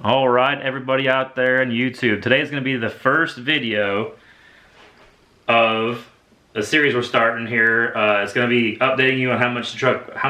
All right, everybody out there on YouTube. Today is going to be the first video of a series we're starting here. It's going to be updating you on how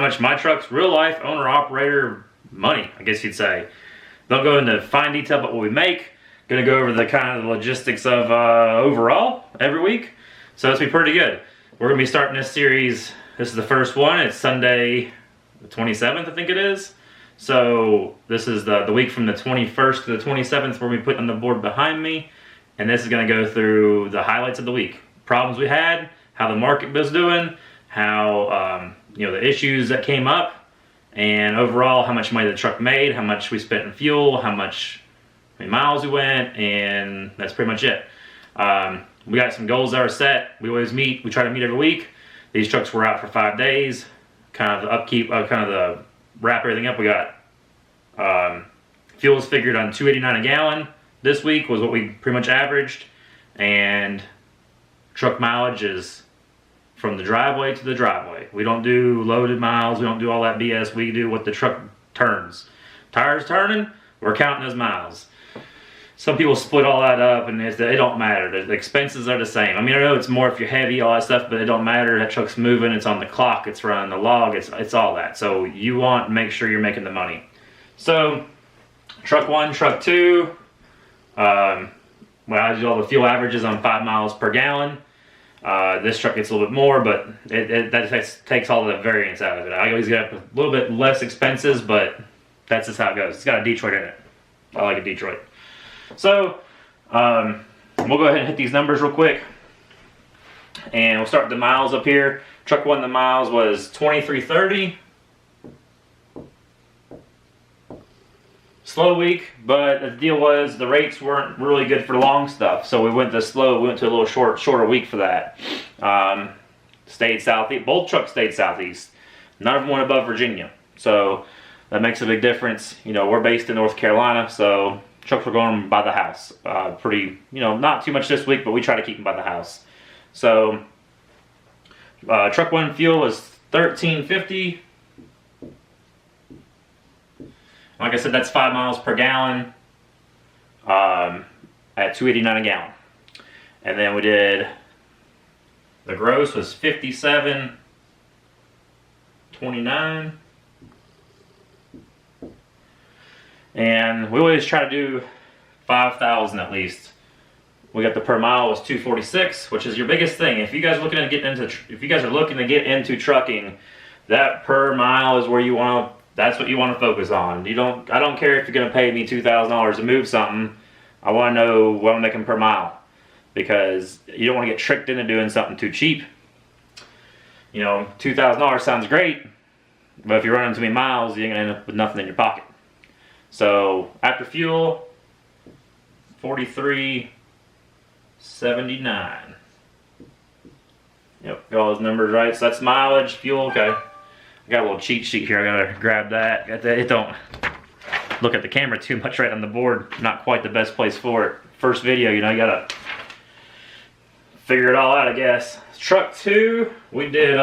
much my truck's real life owner operator money, I guess you'd say. Don't go into fine detail about what we make. Going to go over the kind of logistics of overall every week. So it's going to be pretty good. We're going to be starting this series. This is the first one. It's Sunday the 27th, I think it is. So this is the week from the 21st to the 27th where we put on the board behind me. And this is going to go through the highlights of the week. Problems we had, how the market was doing, how the issues that came up, and overall how much money the truck made, how much we spent in fuel, how many miles we went, and that's pretty much it. We got some goals that are set. We always meet. We try to meet every week. These trucks were out for 5 days. Kind of the upkeep, kind of the wrap everything up. We got fuel is figured on $2.89 a gallon. This week was what we pretty much averaged, and truck mileage is from the driveway to the driveway. We don't do loaded miles. We don't do all that BS. We do what the truck turns. Tires turning, we're counting as miles. Some people split all that up, and it don't matter. The expenses are the same. I mean, I know it's more if you're heavy, all that stuff, but it don't matter. That truck's moving. It's on the clock. It's running the log. It's all that. So you want to make sure you're making the money. So truck 1, truck 2. I do all the fuel averages on 5 miles per gallon. This truck gets a little bit more, but that takes all the variance out of it. I always get a little bit less expenses, but that's just how it goes. It's got a Detroit in it. I like a Detroit. So we'll go ahead and hit these numbers real quick, and we'll start with the miles up here. Truck 1, the miles was 2330. Slow week, but the deal was the rates weren't really good for long stuff, so we went to slow. We went to a little shorter week for that. Stayed southeast. Both trucks stayed southeast. None of them went above Virginia, so that makes a big difference. We're based in North Carolina, so trucks were going by the house. Pretty, not too much this week, but we try to keep them by the house. So truck 1 fuel was $13.50. Like I said, that's 5 miles per gallon at $2.89 a gallon. And then we did, the gross was $57.29. And we always try to do 5,000 at least. We got the per mile was $2.46, which is your biggest thing. If you guys are looking to get into trucking, that per mile is where you want to. That's what you want to focus on. I don't care if you're going to pay me $2,000 to move something. I want to know what I'm making per mile, because you don't want to get tricked into doing something too cheap. $2,000 sounds great, but if you're running too many miles, you're going to end up with nothing in your pocket. So after fuel, $43.79. Yep, got all those numbers right. So that's mileage, fuel. Okay. I got a little cheat sheet here. I gotta grab that. It don't look at the camera too much right on the board. Not quite the best place for it. First video, you gotta figure it all out, I guess. Truck 2, we did.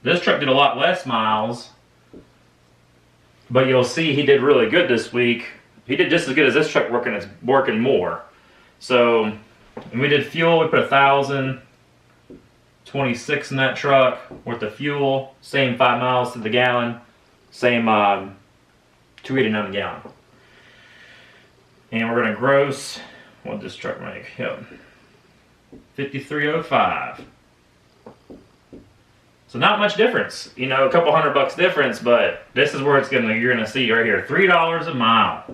This truck did a lot less miles, but you'll see he did really good this week. He did just as good as this truck working more. So we did fuel. We put 1,026 in that truck worth of fuel, same 5 miles to the gallon, same $2.89 a gallon. And we're gonna gross, what did this truck make? Yep, $53.05. So not much difference, a couple $100 difference, but this is where you're gonna see right here, $3 a mile.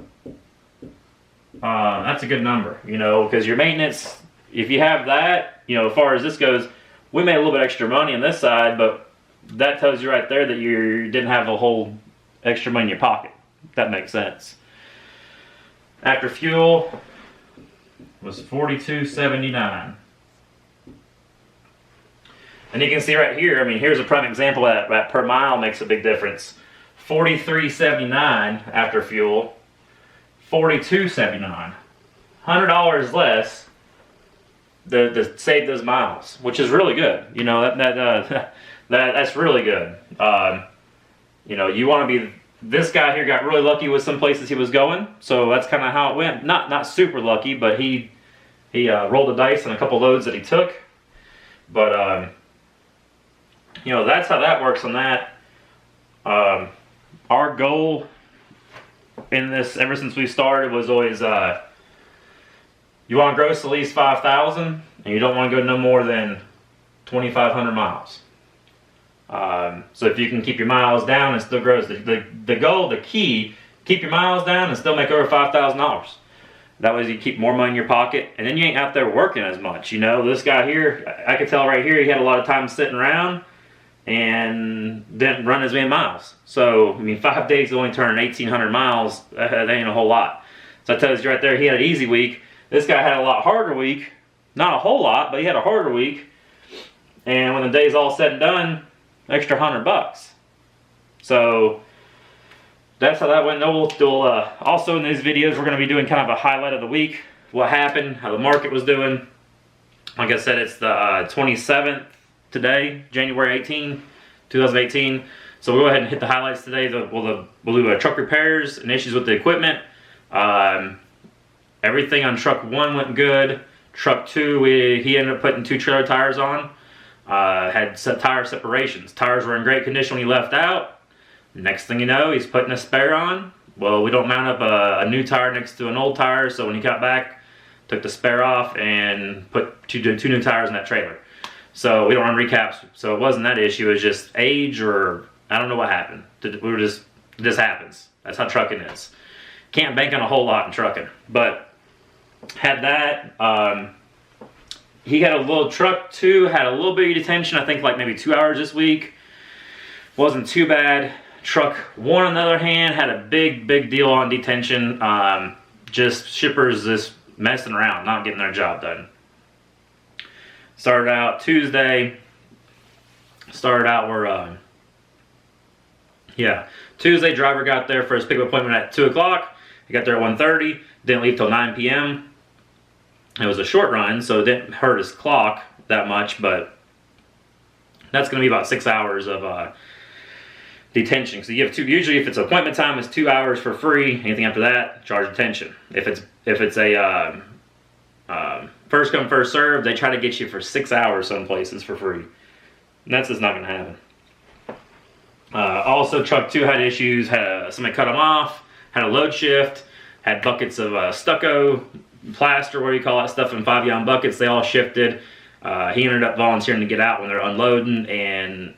That's a good number, because your maintenance, if you have that, as far as this goes, we made a little bit extra money on this side, but that tells you right there that you didn't have a whole extra money in your pocket. If that makes sense. After fuel was $42.79. And you can see right here, here's a prime example that per mile makes a big difference. $43.79 after fuel, $42.79. $100 less to save those miles, which is really good. That's really good. You want to be this guy here got really lucky with some places he was going, so that's kind of how it went. Not super lucky, but he rolled the dice on a couple loads that he took. But you know, that's how that works on that. Our goal in this, ever since we started, was always you want to gross at least 5,000, and you don't want to go no more than 2,500 miles. So if you can keep your miles down and still gross, the goal, the key, keep your miles down and still make over $5,000. That way you keep more money in your pocket, and then you ain't out there working as much. You know, this guy here, I could tell right here, he had a lot of time sitting around and didn't run as many miles. So, I mean, 5 days only turning 1,800 miles, that ain't a whole lot. So I tell you right there, he had an easy week. This guy had a lot harder week. Not a whole lot, but he had a harder week. And when the day's all said and done, extra $100. So that's how that went. Also in these videos, we're going to be doing kind of a highlight of the week, what happened, how the market was doing. Like I said, it's the 27th today, January 18, 2018. So we'll go ahead and hit the highlights today. We'll do truck repairs and issues with the equipment. Everything on truck 1 went good. Truck 2, he ended up putting 2 trailer tires on. Had tire separations. Tires were in great condition when he left out. Next thing you know, he's putting a spare on. Well, we don't mount up a new tire next to an old tire, so when he got back, took the spare off and put two new tires in that trailer. So we don't run recaps, so it wasn't that issue. It was just age, or I don't know what happened. This happens. That's how trucking is. Can't bank on a whole lot in trucking, but had that. He had a little, truck 2 had a little bit of detention, I think like maybe 2 hours this week. Wasn't too bad. Truck 1 on the other hand had a big deal on detention. Just shippers just messing around, not getting their job done. Started out Tuesday. Tuesday driver got there for his pickup appointment at 2 o'clock. He got there at 1:30, didn't leave till 9 p.m. It was a short run, so it didn't hurt his clock that much, but that's going to be about 6 hours of detention. So you have usually if it's appointment time, it's 2 hours for free. Anything after that, charge detention. If it's a first come first serve, they try to get you for 6 hours some places for free. And that's just not going to happen. Also, truck 2 had issues. Somebody cut him off. Had a load shift. Had buckets of stucco, plaster, what do you call that stuff, in 5-gallon buckets. They all shifted. He ended up volunteering to get out when they're unloading and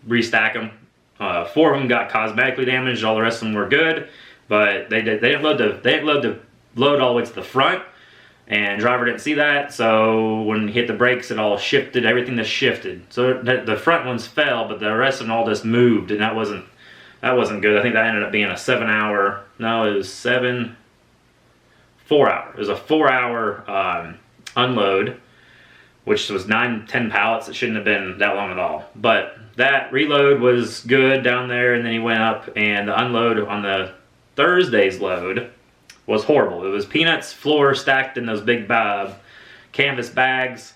restack them. 4 of them got cosmetically damaged. All the rest of them were good, but they didn't load the load all the way to the front, and driver didn't see that. So when he hit the brakes, it all shifted. Everything just shifted. So the front ones fell, but the rest of them all just moved, and that wasn't good. I think that ended up being a 7-hour. No, it was 4 hour. It was a 4-hour unload, which was 9-10 pallets. It shouldn't have been that long at all. But that reload was good down there, and then he went up, and the unload on the Thursday's load was horrible. It was peanuts floor stacked in those big canvas bags.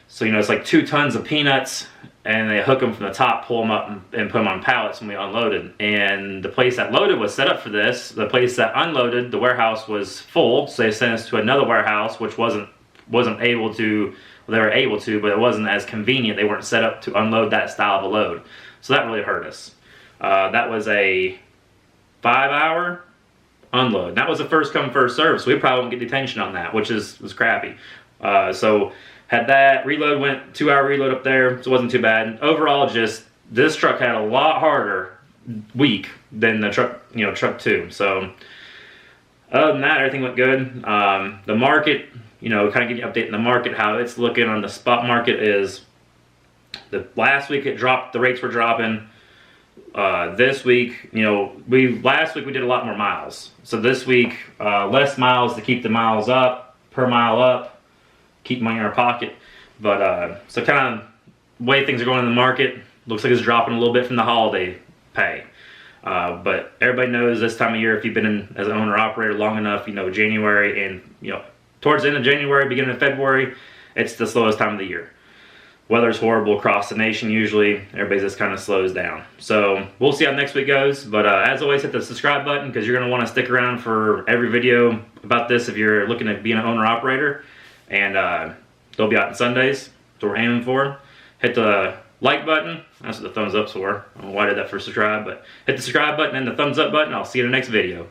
So, you know, it's like 2 tons of peanuts, and they hook them from the top, pull them up, and put them on pallets when we unloaded. And the place that loaded was set up for this. The place that unloaded, the warehouse was full, so they sent us to another warehouse, which wasn't able to. Well, they were able to, but it wasn't as convenient. They weren't set up to unload that style of a load. So that really hurt us. That was a 5-hour unload. That was a first come first serve, so we probably won't get detention on that, which was crappy. So had that reload, went 2-hour reload up there, so it wasn't too bad. Overall, just this truck had a lot harder week than the truck 2. So other than that, everything went good. The market, you know, kind of give you an update in the market, how it's looking on the spot market is the last week it dropped, the rates were dropping. This week, you know, last week we did a lot more miles. So this week, less miles to keep the miles up, per mile up, keep money in our pocket. But so kind of way things are going in the market, looks like it's dropping a little bit from the holiday pay. But everybody knows this time of year, if you've been in as an owner operator long enough, you know, January and, you know, towards the end of January, beginning of February, it's the slowest time of the year. weather's horrible across the nation usually. Everybody just kind of slows down. So we'll see how next week goes. But as always, hit the subscribe button because you're going to want to stick around for every video about this if you're looking at being an owner-operator. And they'll be out on Sundays. That's what we're aiming for. Hit the like button. That's what the thumbs up's for. I don't know why I did that for subscribe, but hit the subscribe button and the thumbs up button. I'll see you in the next video.